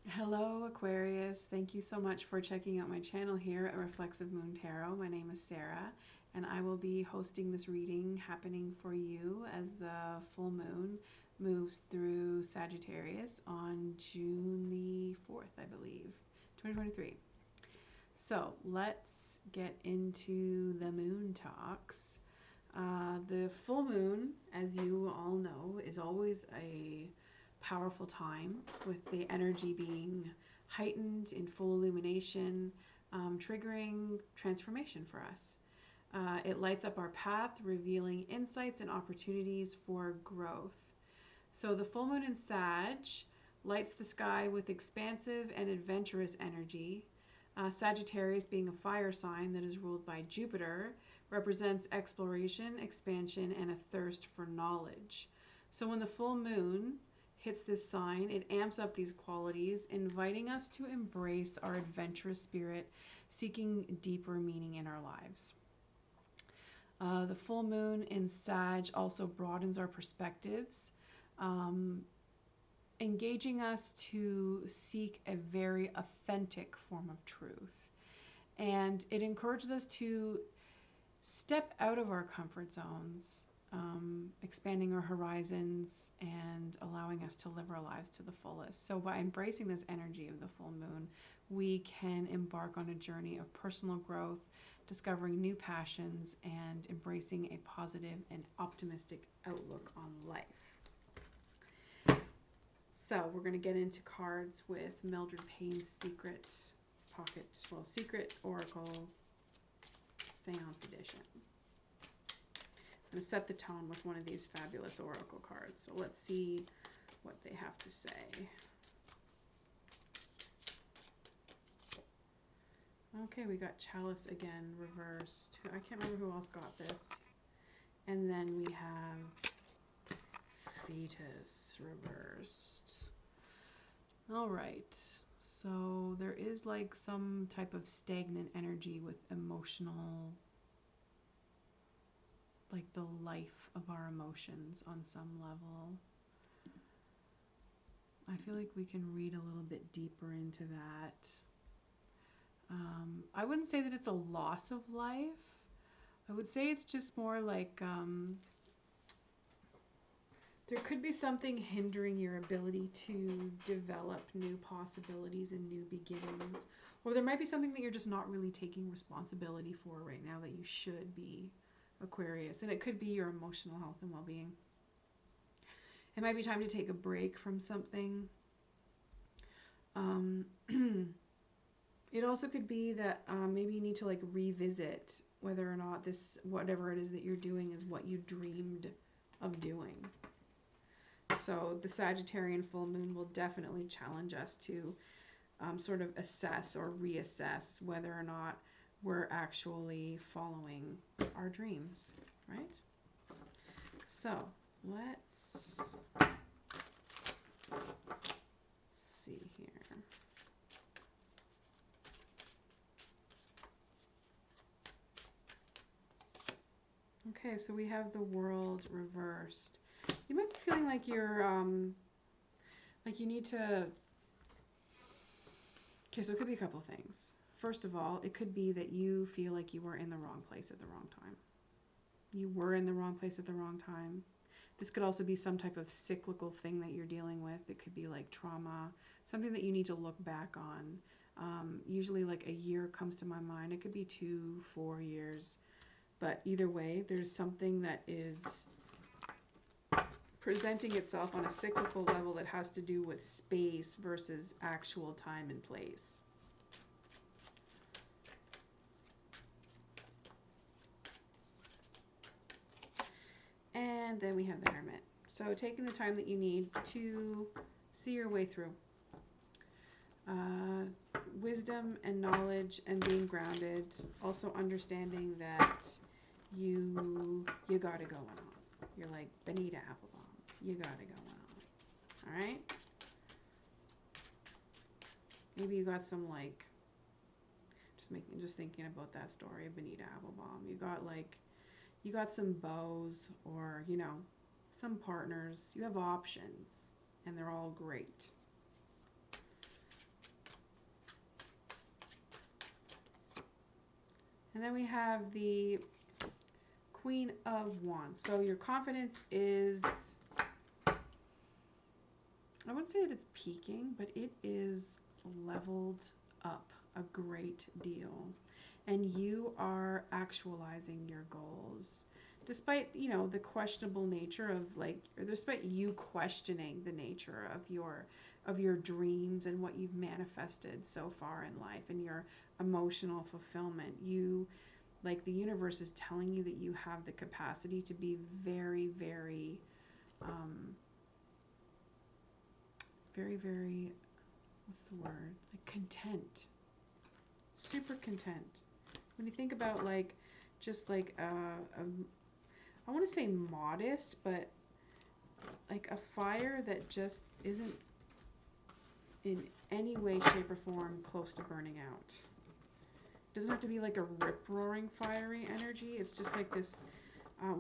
Hello, Aquarius. Thank you so much for checking out my channel here at Reflexive Moon Tarot. My name is Sarah, and I will be hosting this reading happening for you as the full moon moves through Sagittarius on June the 4th, I believe, 2023. So let's get into the moon talks. The full moon, as you all know, is always a powerful time with the energy being heightened in full illumination, triggering transformation for us. It lights up our path, revealing insights and opportunities for growth. So the full moon in Sag lights the sky with expansive and adventurous energy. Sagittarius, being a fire sign that is ruled by Jupiter, represents exploration, expansion, and a thirst for knowledge. So when the full moon hits this sign, it amps up these qualities, inviting us to embrace our adventurous spirit, seeking deeper meaning in our lives. The full moon in Sag also broadens our perspectives, um, engaging us to seek a very authentic form of truth. And it encourages us to step out of our comfort zones, expanding our horizons and allowing us to live our lives to the fullest. So by embracing this energy of the full moon, we can embark on a journey of personal growth, discovering new passions, and embracing a positive and optimistic outlook on life. So we're going to get into cards with Mildred Payne's Secret Pocket, well, Secret Oracle Seance Edition. I'm going to set the tone with one of these fabulous oracle cards. So let's see what they have to say. Okay, we got Chalice again reversed. I can't remember who else got this. And then we have Fetus reversed. All right. So there is like some type of stagnant energy with emotional, like the life of our emotions on some level. I feel like we can read a little bit deeper into that. I wouldn't say that it's a loss of life. I would say it's just more like there could be something hindering your ability to develop new possibilities and new beginnings. Or there might be something that you're just not really taking responsibility for right now that you should be, Aquarius. And it could be your emotional health and well-being. It might be time to take a break from something. It also could be that maybe you need to like revisit whether or not this, whatever it is that you're doing, is what you dreamed of doing. So the Sagittarian full moon will definitely challenge us to sort of assess or reassess whether or not we're actually following our dreams, right? So let's see here. Okay, so we have the World reversed. You might be feeling like you're, like you need to... Okay, so it could be a couple things. First of all, it could be that you feel like you were in the wrong place at the wrong time. You were in the wrong place at the wrong time. This could also be some type of cyclical thing that you're dealing with. It could be like trauma, something that you need to look back on. Usually like a year comes to my mind. It could be 2, 4 years. But either way, there's something that is presenting itself on a cyclical level that has to do with space versus actual time and place. And then we have the Hermit. So taking the time that you need to see your way through. Wisdom and knowledge and being grounded. Also understanding that you gotta go on. You're like Benita Applebaum. You gotta go on. Alright? Maybe you got some like, just thinking about that story of Benita Applebaum. You got some beaux, or you know, some partners. You have options and they're all great. And then we have the Queen of Wands. So your confidence is, I wouldn't say that it's peaking, but it is leveled up a great deal. And you are actualizing your goals. Despite, you know, the questionable nature of, like, or despite you questioning the nature of your dreams and what you've manifested so far in life and your emotional fulfillment, you, like, the universe is telling you that you have the capacity to be very, very, very, very, what's the word? Like, content. Super content. When you think about, like, just like I want to say modest, but like a fire that just isn't in any way, shape, or form close to burning out. It doesn't have to be like a rip-roaring fiery energy. It's just like this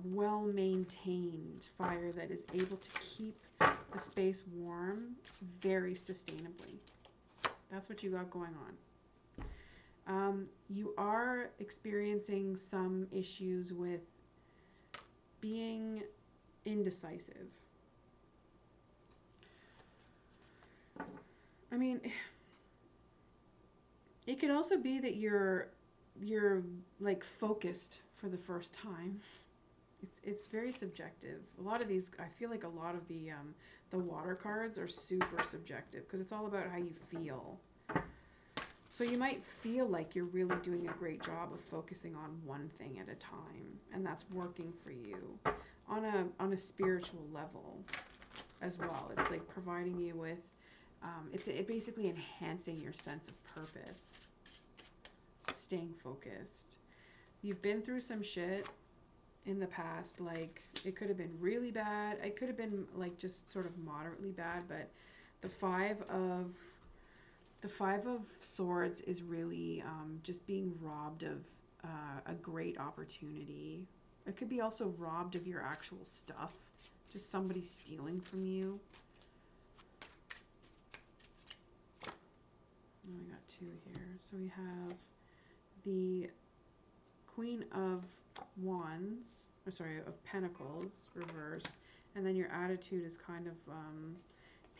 well-maintained fire that is able to keep the space warm very sustainably. That's what you got going on. You are experiencing some issues with being indecisive. I mean, it could also be that you're like focused for the first time. It's very subjective. A lot of these, I feel like a lot of the water cards are super subjective because it's all about how you feel. So you might feel like you're really doing a great job of focusing on one thing at a time, and that's working for you on a spiritual level as well. It's like providing you with, it basically enhancing your sense of purpose, staying focused. You've been through some shit in the past, like it could have been really bad. It could have been like just sort of moderately bad, but the Five of Swords is really just being robbed of a great opportunity. It could be also robbed of your actual stuff, just somebody stealing from you. Oh, we got two here. So we have the Queen of Wands, or sorry, of Pentacles reversed, and then your attitude is kind of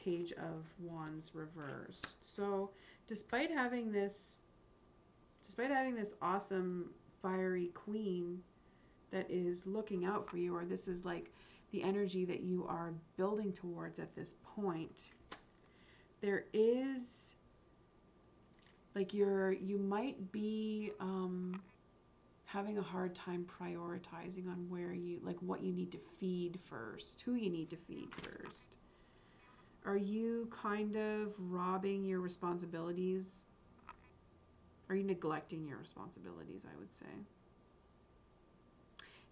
Page of Wands reversed. So despite having this awesome fiery queen that is looking out for you, or this is like the energy that you are building towards at this point, there is like you might be having a hard time prioritizing on where you, like, what you need to feed first, who you need to feed first. Are you kind of robbing your responsibilities? Are you neglecting your responsibilities, I would say?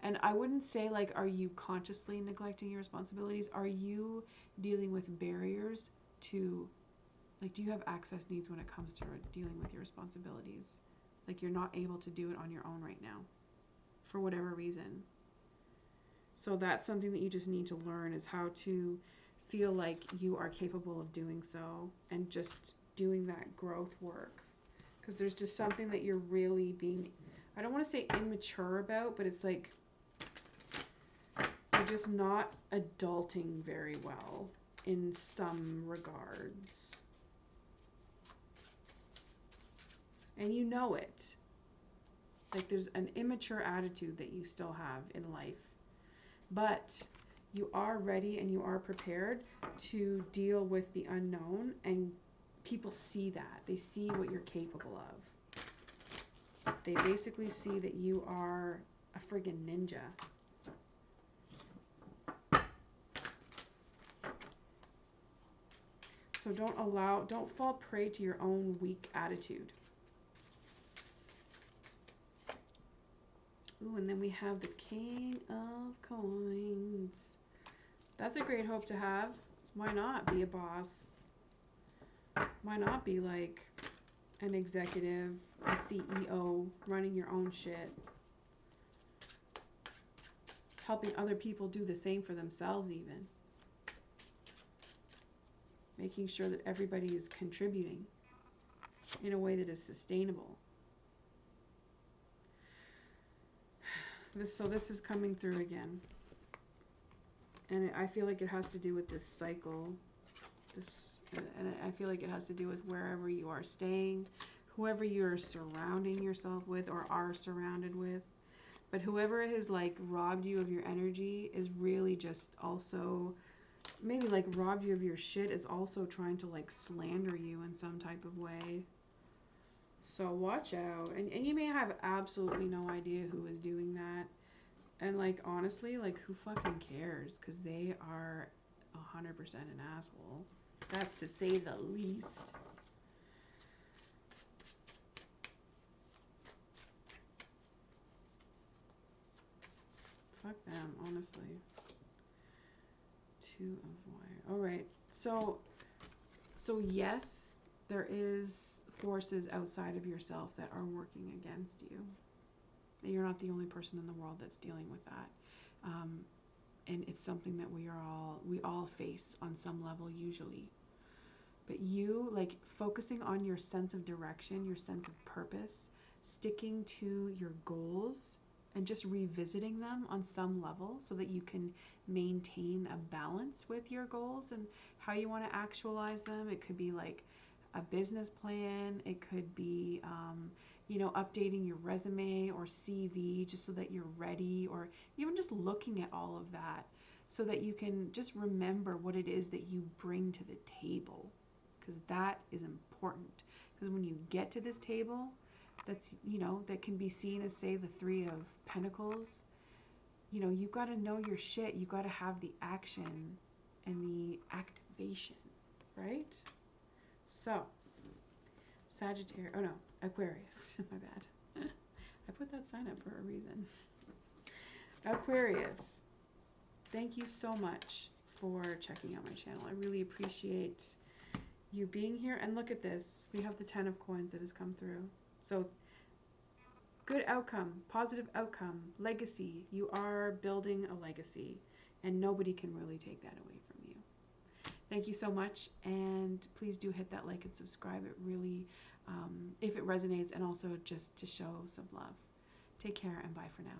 And I wouldn't say, like, are you consciously neglecting your responsibilities? Are you dealing with barriers to, like, do you have access needs when it comes to dealing with your responsibilities? Like, you're not able to do it on your own right now for whatever reason. So that's something that you just need to learn, is how to feel like you are capable of doing so and just doing that growth work. Because there's just something that you're really being, I don't want to say immature about, but it's like you're just not adulting very well in some regards. And you know it. Like, there's an immature attitude that you still have in life. But you are ready and you are prepared to deal with the unknown, and people see that. They see what you're capable of. They basically see that you are a friggin' ninja. So don't fall prey to your own weak attitude. Ooh, and then we have the King of Coins. That's a great hope to have. Why not be a boss? Why not be like an executive, a CEO, running your own shit? Helping other people do the same for themselves even. Making sure that everybody is contributing in a way that is sustainable. This is coming through again. And I feel like it has to do with this cycle. And I feel like it has to do with wherever you are staying, whoever you're surrounding yourself with or are surrounded with. But whoever has like robbed you of your energy is really just also, maybe like robbed you of your shit, is also trying to like slander you in some type of way. So watch out. And you may have absolutely no idea who is doing that. And like honestly, like who fucking cares? Because they are 100% an asshole. That's to say the least. Fuck them, honestly. Two of wire. All right. So yes, there is forces outside of yourself that are working against you. You're not the only person in the world that's dealing with that. And it's something that we all face on some level usually. But you, like, focusing on your sense of direction, your sense of purpose, sticking to your goals, and just revisiting them on some level so that you can maintain a balance with your goals and how you want to actualize them. It could be like a business plan. It could be, updating your resume or CV just so that you're ready, or even just looking at all of that so that you can just remember what it is that you bring to the table. Because that is important. Because when you get to this table, that's, that can be seen as, say, the Three of Pentacles, you got to know your shit. You got to have the action and the activation, right? So, Sagittarius, oh no, Aquarius, my bad. I put that sign up for a reason. Aquarius, thank you so much for checking out my channel. I really appreciate you being here. And look at this, we have the 10 of coins that has come through. So good outcome, positive outcome, legacy. You are building a legacy and nobody can really take that away from you. Thank you so much, and please do hit that like and subscribe. It really, if it resonates, and also just to show some love. Take care and bye for now.